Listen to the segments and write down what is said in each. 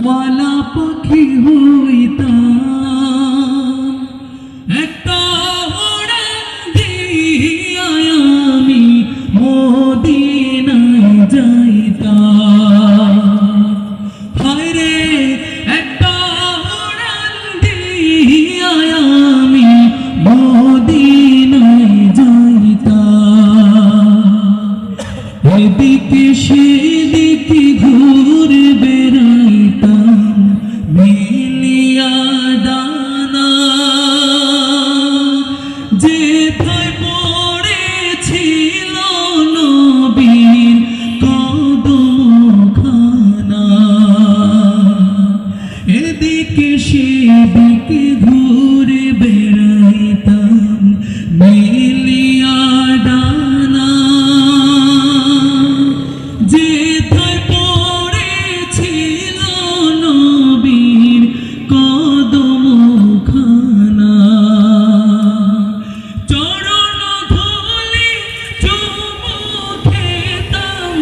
ওয়ালা পাখি হইতাম একটা উড়ান দিয়া আমি মদিনায় যাইতাম। হায় রে একটা উড়ান দিয়া আমি মদিনায় যাইতাম। এদিকে সেদিকে ঘুরে বেড়াইতাম মিলিয়া ডানা, যেথায় পড়েছিল নবীর কদমখানা। এদিকে সেদিকে ঘুরে বেড়াইতাম মিলিয়া ডানা, যেথায় পড়েছিল নবীর কদমখানা। চরণ ধুলি চুমু খেতাম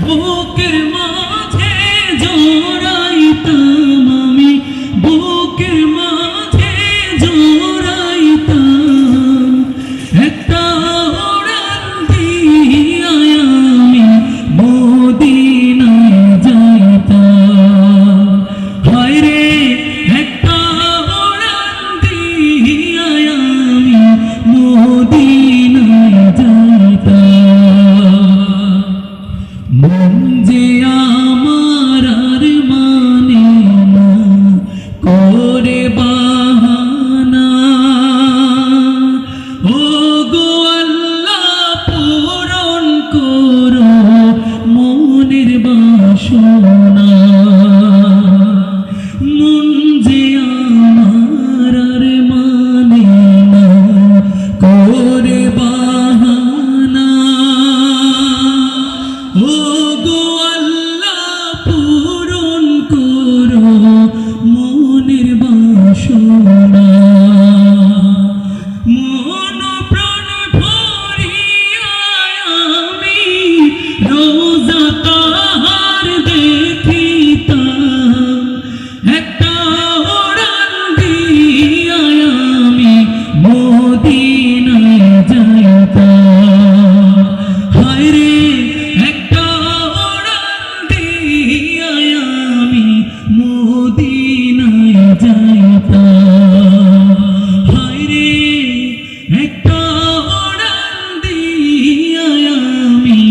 বুকের মাঝে জড়াইতাম আমি, বুকের মাঝে জড়াইতাম। একটা উড়ান দিয়া আমি মদিনায় যাইতাম। হায় রে একটা উড়ান দিয়া আমি মদিনায় যাইতাম। মন যে আমার আর মানে না করে বাহানা, ও গো আল্লাহ পূরণ করো মনের বাসনা। মন যে আমার আর মানে না করে বাহানা, ও গো আল্লাহ পূরণ করো মনের বাসনা। মন প্রাণ ভরিয়া আমি রোজা তাহার দেখিতাম। একটা উড়ান দিয়া আমি মদিনায় যাইতাম। হায় রে একটা উড়ান দিয়া আমি মদিনায় যাইতাম। হায় রে একটা উড়ান দিয়া আমি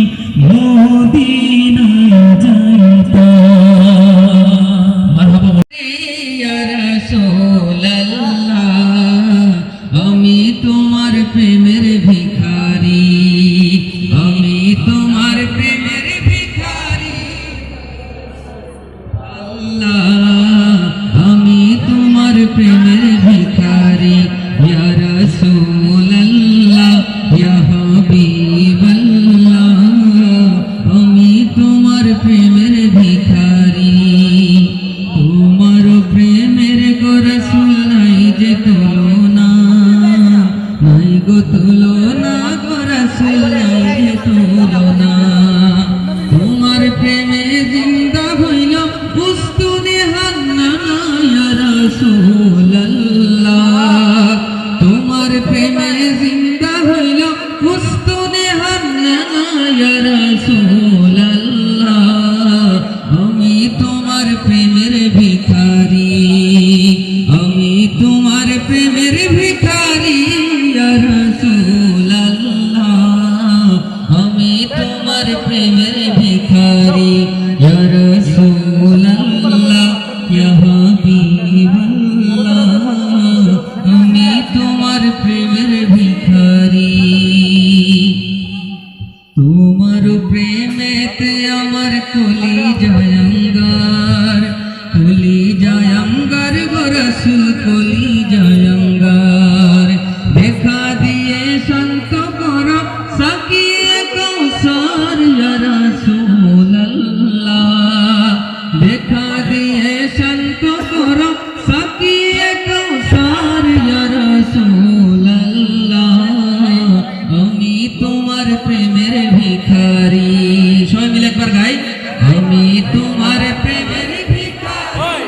মদিনায় যাইতাম। মারহাবা ইয়া রাসূলুল্লাহ, আমি তোমার প্রেমের ভিখারি, আমি তোমার প্রেমের ভিখারি। আল্লাহ আমি তোমার প্রেমের ভিখারি, ইয়া রাসূলুল্লাহ ইয়া হাবিবাল্লাহ, আমি তোমার প্রেমের ভিখারি। তোমার প্রেমের গো রাসূল নাই যে তুলনা, নাই গো তুলনা, গো রাসূল নাই যে তুলনা। তোমার প্রেমে জিন্দা হইল উস্তুনে হান্নানা, ইয়া রাসূলুল্লাহ তোমার প্রেমে জিন্দা হইল উস্তুনে হান্নানা, ইয়া রাসূলুল্লাহ আমি তোমার প্রেমের ভিখারি, আমি তোমার প্রেমের ভিখারি। ইয়া রাসূলুল্লাহ আমি তোমার প্রেমের ভিখারি, ইয়া রাসূলুল্লাহ ইয়া হাবিবাল্লাহ আমি তোমার প্রেমের ভিখারি। তোমার প্রেমেতে আমার কলিজায় অঙ্গার, কলিজায় অঙ্গার গো রাসূল কলিজায় অঙ্গার। দেখা দিয়ে শান্ত করো সাকিয়ে কৌসার, ইয়া রাসূলুল্লাহ দেখা দিয়ে শান্ত করো সাকিয়ে কৌসার, ইয়া রাসূলুল্লাহ আমি তোমার প্রেমের ভিখারি। সবাই মিলে একবার গাই, আমি তোমার প্রেমের ভিখারি।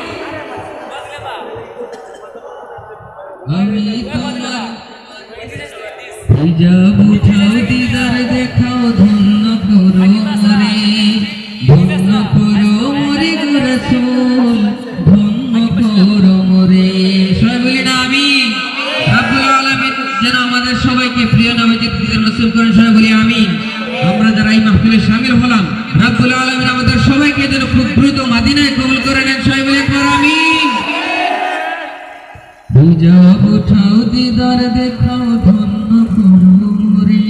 রাসূল ধন্য করো মোরে। সবাই বলি না আমিন। রব্বুল আলামিন যেন আমাদের সবাইকে প্রিয় নবীজি নসিব করেন, সবাই বলি আমিন। আমরা যারা এই মাহফিলে শামিল হলাম, রব্বুল আলামিন আমাদের সবাইকে যেন খুব দ্রুত মদিনায় কবুল করে নেন, সবাই বলি একবার আমিন। হিজাব উঠাও দিদার দেখাও ধন্য করো মোরে,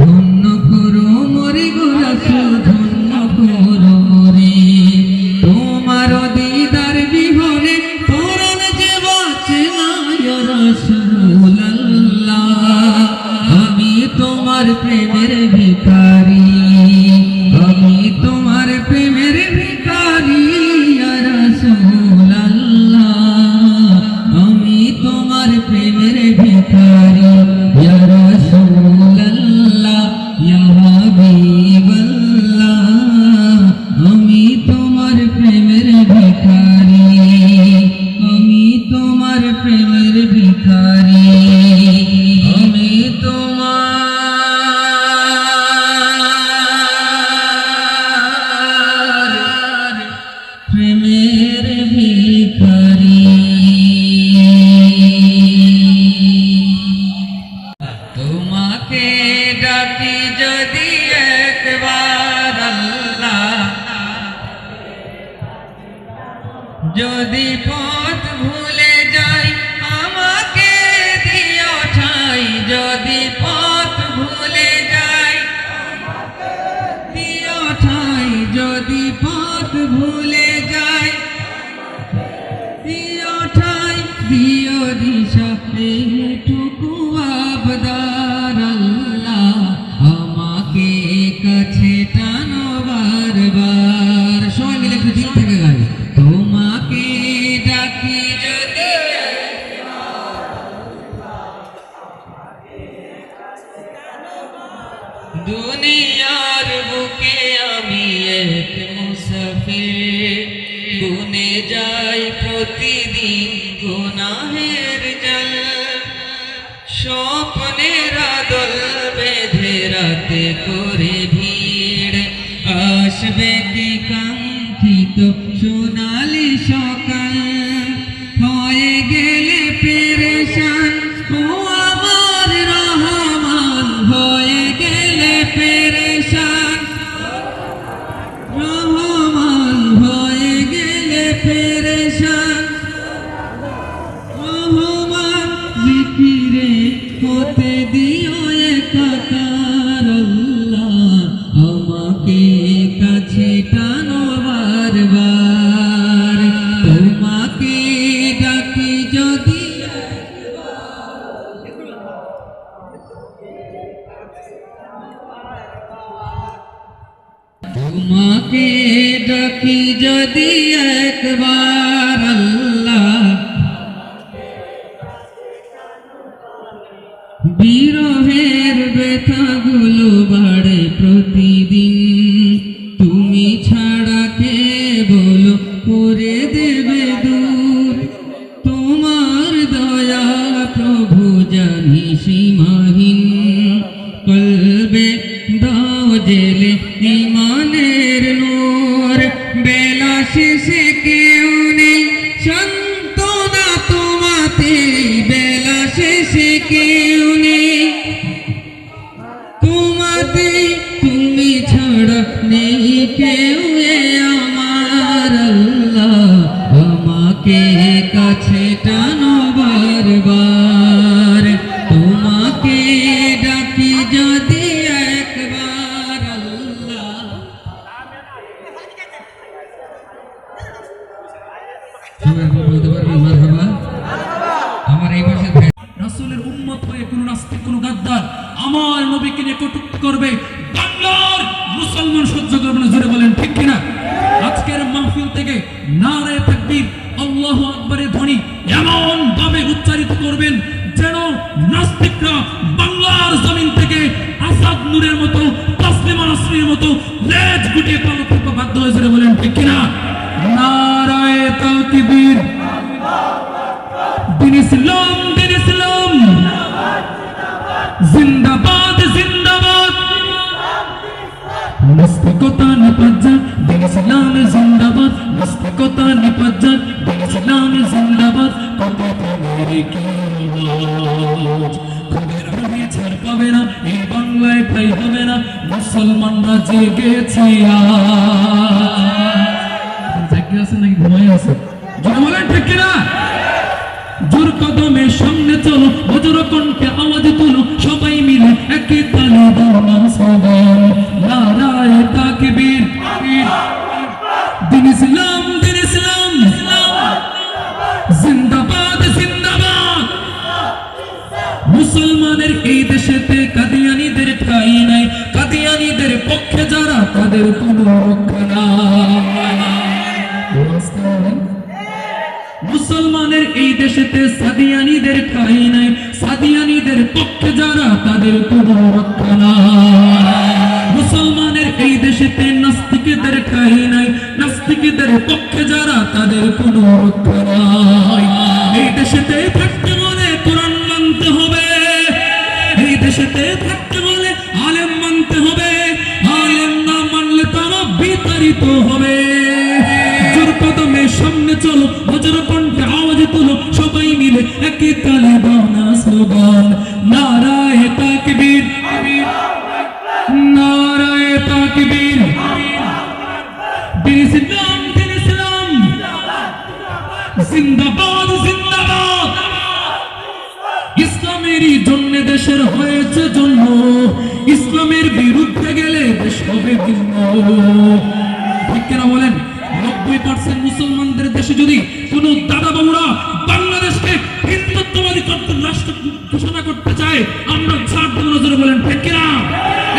ধন্য করো মোরে গো রাসূল ধন্য করো মোরে। তোমার দিদার বিহনে পরাণ যে বাঁচে না ইয়া রাসূলুল্লাহ। আমি তোমার প্রেমের ভিখারি, আমি তোমার প্রেমের ভিখারি ইয়া রাসূলুল্লাহ। আমি তোমার প্রেমের ভিখারি ইয়া রাসূলুল্লাহ ইয়া হাবিবাল্লাহ। আমি তোমার প্রেমের ভিখারি, আমি তোমার প্রেমের ভিখারি, আমি তোমার প্রেমের ভিখারি। তোমাকে ডাকি যদি একবার আল্লাহ, যদি পথ ভুলে যাই আমাকে দিও ঠাই, যদি পথ ভুলে যাই দিও ঠাই, যদি পথ ভুলে যাই দিও ঠাই, দিও দিশা এইটুকু আবদার আল্লাহ। আমাকে কাছে টানো বারবার, সবাই মিলে একটু দিল থেকে গাই। তোমাকে ডাকি যদি দুনিয়ার বুকে আমি এক মুসাফির, গুনে যাই প্রতিদিন গুনাহের জল। স্বপ্নের আদল বেঁধে রাতে করে ভিড়, আসবে কি কাঙ্ক্ষিত সোনালি সকাল। হয়ে গেলে পেরেশান ও আমার রহমান, হয়ে গেলে পেরেশান রহমান, হয়ে গেলে পেরেশান রহমান। জিকিরে হতে দিও একাকার আল্লাহ, আমাকে কাছে টানো বারবার। তোমাকে ডাকি যদি তোমাকে ডাকি যদি একবার আল্লাহ, বিরহের ব্যথাগুলো বাড়ে প্রতিদিন। তুমি ছাড়া কে বলো করে দেবে দূর, তোমার দয়া প্রভু জানি সীমাহীন। কলবে দাও জেলে ইমানের নূর, বেলা শেষে কেউ নেই সান্ত্বনা তোমাতে, বেলা শেষে কেউ নেই তোমাতে। তুমি ছাড়া নেই কেউ এ আমার আল্লাহ, আমাকে কাছে টানো বারবার। তোমাকে ডাকি যদি একবার আল্লাহ। সবাই বলতে পারবেন মারহাবা। আমার এই পাশে রাসূলের উম্মত হয়ে কোন নাস্তিক কোন গাদ্দার আমার নবীকে নিয়ে কটূক্তি করবে, বাংলার মুসলমান সহ্য করবে না, জোরে বলেন ঠিক কিনা? আজকের মাহফিল থেকে নারে তাকবীর আল্লাহু আকবারের ধ্বনি এমন ভাবে উচ্চারিত করবেন যেন নাস্তিকরা বাংলার জমিন থেকে আসাদ নূরের মতো, তাসলিমা নাসরিনের মতো লেজ গুটিয়ে পালাতে বাধ্য হয়ে, জোরে বলেন ঠিক কিনা? নারায়ে তাকবীর। দিন ইসলাম, দিন ইসলাম জিন্দাবাদ, জিন্দাবাদ। নাস্তিকতা না পাজ্জা, দিন ইসলাম জিন্দাবাদ নাস্তিকতা নিপাত ইসলাম জিন্দাবাদ কত প্রেমের কি আওয়াজ খুদের রবি ছাড় পাবে না এই বাংলায় ঠাই হবে না মুসলমানরা জেগেছে আজ জেগে আছে নাকি ঘুমাই আছে জোরে বলেন ঠিক কিনা জোর কদমে সামনে চলো বজ্র কণ্ঠে আওয়াজ তুলো সবাই মিলে একই তালে দাও না স্লোগান নারায়ে তাকবীর দিন ইসলাম জিন্দাবাদ জিন্দাবাদ মুসলমানের এই দেশেতে কাদিয়ানীদের ঠাঁই নাই কাদিয়ানীদের পক্ষে যারা তাদের কোনো রক্ষা নাই মুসলমানের এই দেশেতে সাদিয়ানীদের ঠাঁই নাই সাদিয়ানীদের পক্ষে যারা তাদের কোনো রক্ষা নাই মুসলমানের এই দেশেতে নাস্তিকদের ঠাঁই নাই নাস্তিকদের পক্ষে যারা তাদের কোনো রক্ষা নাই এই দেশেতে থাকতে বলে কোরআন মানতে হবে এই দেশেতে থাকতে বলে আলেম মানতে হবে আলেম না মানলে তারা বিতাড়িত হবে জোর কদমে সামনে চলো বজ্র কণ্ঠে আওয়াজ তুলো সবাই মিলে একই তালে দাও না স্লোগান নারায়ে তাকবীর নারায়ে তাকবীর দিন ইসলাম জিন্দাবাদ জিন্দাবাদ ইসলামেরই জন্য দেশের হয়েছে জন্ম ইসলামের বিরুদ্ধে গেলে দেশ হবে ভিন্ন ঠিক কিনা বলেন 90% মুসলমানদের দেশে যদি কোন দাদা বাবুরা বাংলাদেশকে হিন্দুত্ববাদী রাষ্ট্র ঘোষণা করতে চায় আমরা ছাড় দেব নজরে বলেন ঠিক কিনা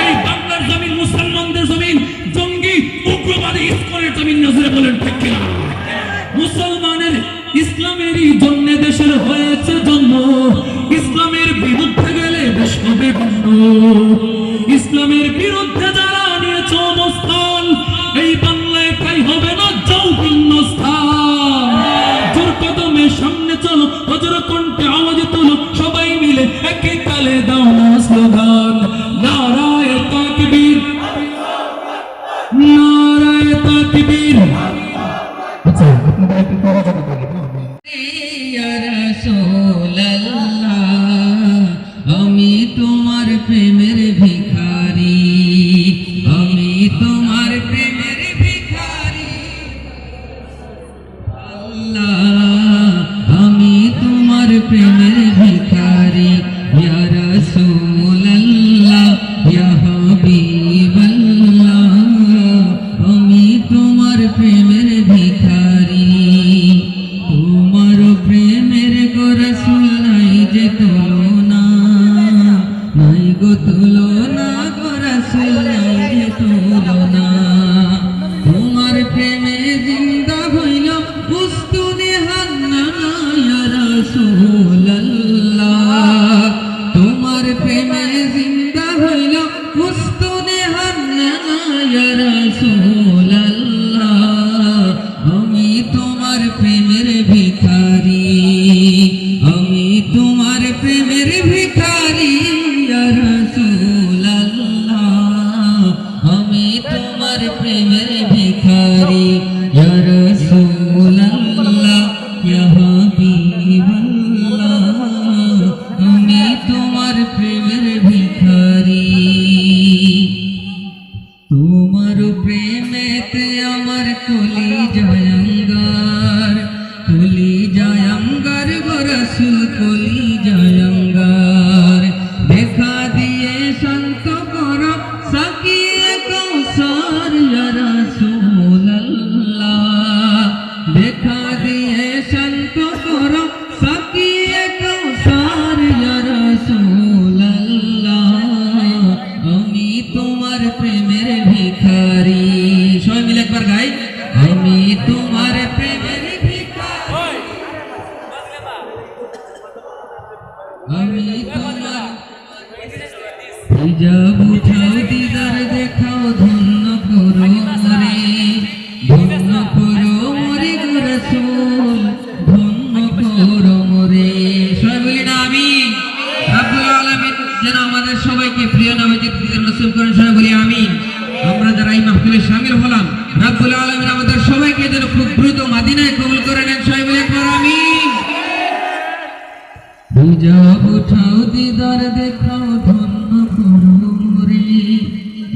এই বাংলার জমিন মুসলমানদের জমিন জঙ্গি উগ্রবাদী ইসকনের জমিন নজরে বলেন ঠিক কিনা মুসলমানের ইসলামেরই জন্য দেশের হয়েছে জন্ম ইসলামের বিরুদ্ধে গেলে দেশ হবে ভিন্ন ইসলামের বিরুদ্ধে যারা নিয়েছে অবস্থান এই বাংলায় তাই হবে না যাও ভিন্ন স্থান জোর কদমে সামনে চলো বজ্র কণ্ঠে আওয়াজ তুলো সবাই মিলে একই তালে দাও না স্লোগান নারায়ে তাকবীর নারায়ে তাকবীর আচ্ছা আপনারা একটু পড়াশোনা করেন ইয়া রাসূলুল্লাহ আমি তোমার প্রেমের ভিখারি আমি তোমার প্রেমের ভিখারি আল্লাহ আমি তোমার প্রেমের ভিখারি ইয়া রাসূলুল্লাহ ইয়া হাবিবাল্লাহ আমি তোমার প্রেমের ভিখারি তোমার প্রেমের গো রাসূল নাই যে তুলনা নাই গো তুলনা গো রাসূল নাই যে তুলনা তোমার প্রেমে জিন্দা হইল উস্তুনে হান্নানা ইয়া রাসূলুল্লাহ তোমার প্রেমে জিন্দা হইল উস্তুনে হান্নানা ইয়া রাসূলুল্লাহ আমি তোমার প্রেমের ভিখারি আমি তোমার প্রেমের ভিখারি ইয়া রাসূলুল্লাহ আমি তোমার প্রেমের ভিখারি ইয়া রাসূলুল্লাহ ইয়া হাবিবাল্লাহ আমি তোমার প্রেমের ভিখারি তোমার প্রেমেতে আমার কলি জায়ঙ্গার গো রাসূল কলি জায়ঙ্গার দেখা দিয়ে শান্ত করো সাকিয়ে কৌসার ইয়া রাসূলুল্লাহ দেখা দিয়ে শান্ত করো সাকিয়ে কৌসার ইয়া রাসূলুল্লাহ আমি তোমার প্রেমের ভিখারি সবাই মিলে একবার গাই আমি তোমার প্রেমের ভিখারি আমি তোমার হিজাব উঠাও দিদার দেখাও ধন্য করো মোরে গো রাসূল ধন্য করো মোরে সবাই বলি না আমি রব্বুল আলামিন যেন আমাদের সবাইকে প্রিয় নবীজির দিদার নসিব করেন সবাই বলি আমিন আমরা যারা এই মাহফিলে শামিল হলাম রব্বুল আলামিন জব উঠাও দিদার দেখাও ধন্য করো মোরে,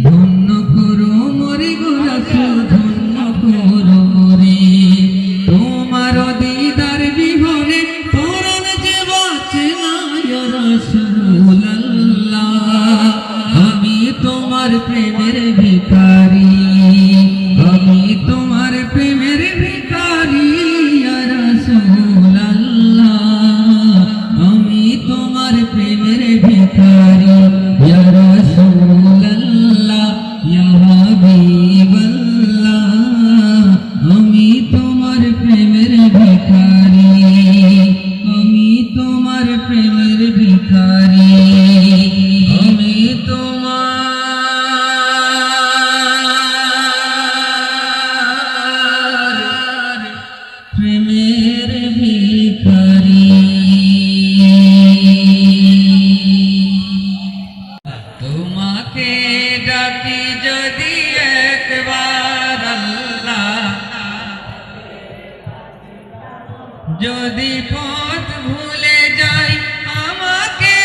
ধন্য করো মোরে গো রাসূল, ধন্য করো মোরে। তোমার দিদার বিহনে পরাণ যে বাঁচে না ইয়া রাসূলুল্লাহ। আমি তোমার প্রেমের ভিখারি, আমি তোমার প্রেমের ভিখারি ইয়া রাসূলুল্লাহ। আমি তোমার প্রেমের ভিখারি ইয়া রাসূলুল্লাহ, ইয়া হাবিবাল্লাহ। আমি তোমার প্রেমের ভিখারি, আমি তোমার প্রেমের ভিখারি, আমি তোমার প্রেমের ভিখারি। তোমাকে ডাকি যদি একবার আল্লাহ, যদি পথ ভুলে যাই আমাকে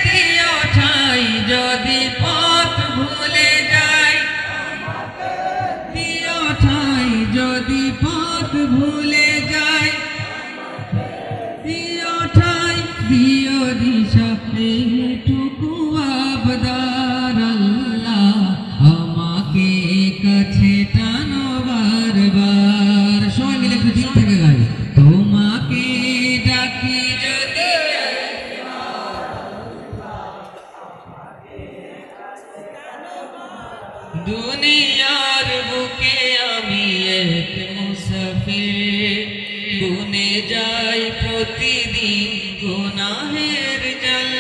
দিও ঠাই, যদি পথ ভুলে যাই দিও ঠাই, যদি পথ ভুলে যাই দিও ঠাই, দিও দিশা এইটুকু আবদার আল্লাহ। আমাকে কাছে টানো বারবার, সবাই মিলে একটু দিল থেকে গাই। তোমাকে ডাকি যদি দুনিয়ার বুকে আমি এক মুসাফির, গুনে যাই প্রতিদিন গুনাহের জল।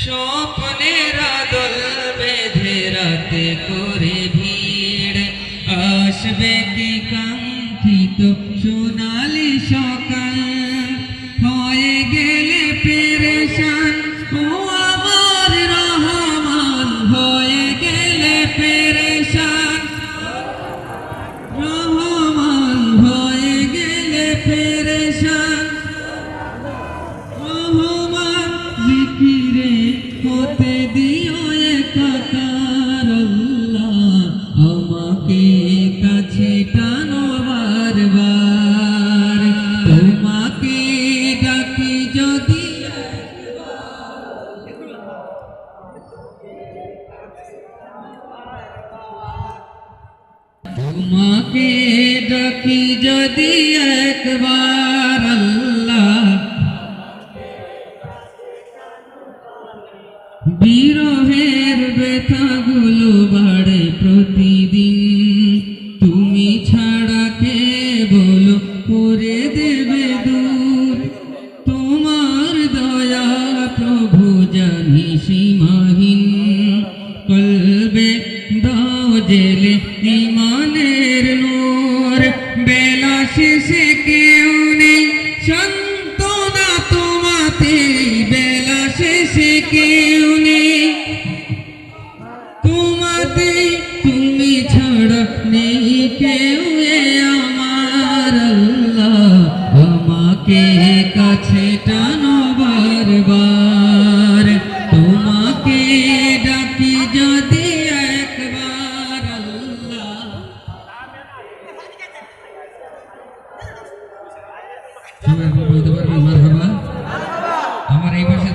স্বপ্নের আদল বেঁধে রাতে করে ভিড়, আসবে কি কাঙ্ক্ষিত সোনালি সকাল। হয়ে গেলে পেরেশান ও আমার রহমান, হয়ে গেলে পেরেশান রহমান, হয়ে গেলে পেরেশান রহমান। জিকিরে হতে দিও একাকার আল্লাহ, আমাকে কাছে টানো বারবার। তোমাকে ডাকি যদি তোমাকে ডাকি যদি একবার আল্লাহ, বিরহের ব্যথাগুলো বাড়ে প্রতিদিন। তুমি ছাড়া কে বলো করে দেবে দূর, তোমার দয়া প্রভু জানি সীমাহীন। কলবে দাও জেলে ইমানের নূর, বেলা শেষে কেউ নেই সান্ত্বনা তোমাতে, বেলা শেষে কেউ নেই তোমাতে। তুমি ছাড়া নেই কেউ এ আমার আল্লাহ, আমাকে কাছে টানো বারবার। তোমাকে ডাকি যদি একবার আল্লাহ, সবাই বলতে পারবেন মারহাবা। আমার এই পাশে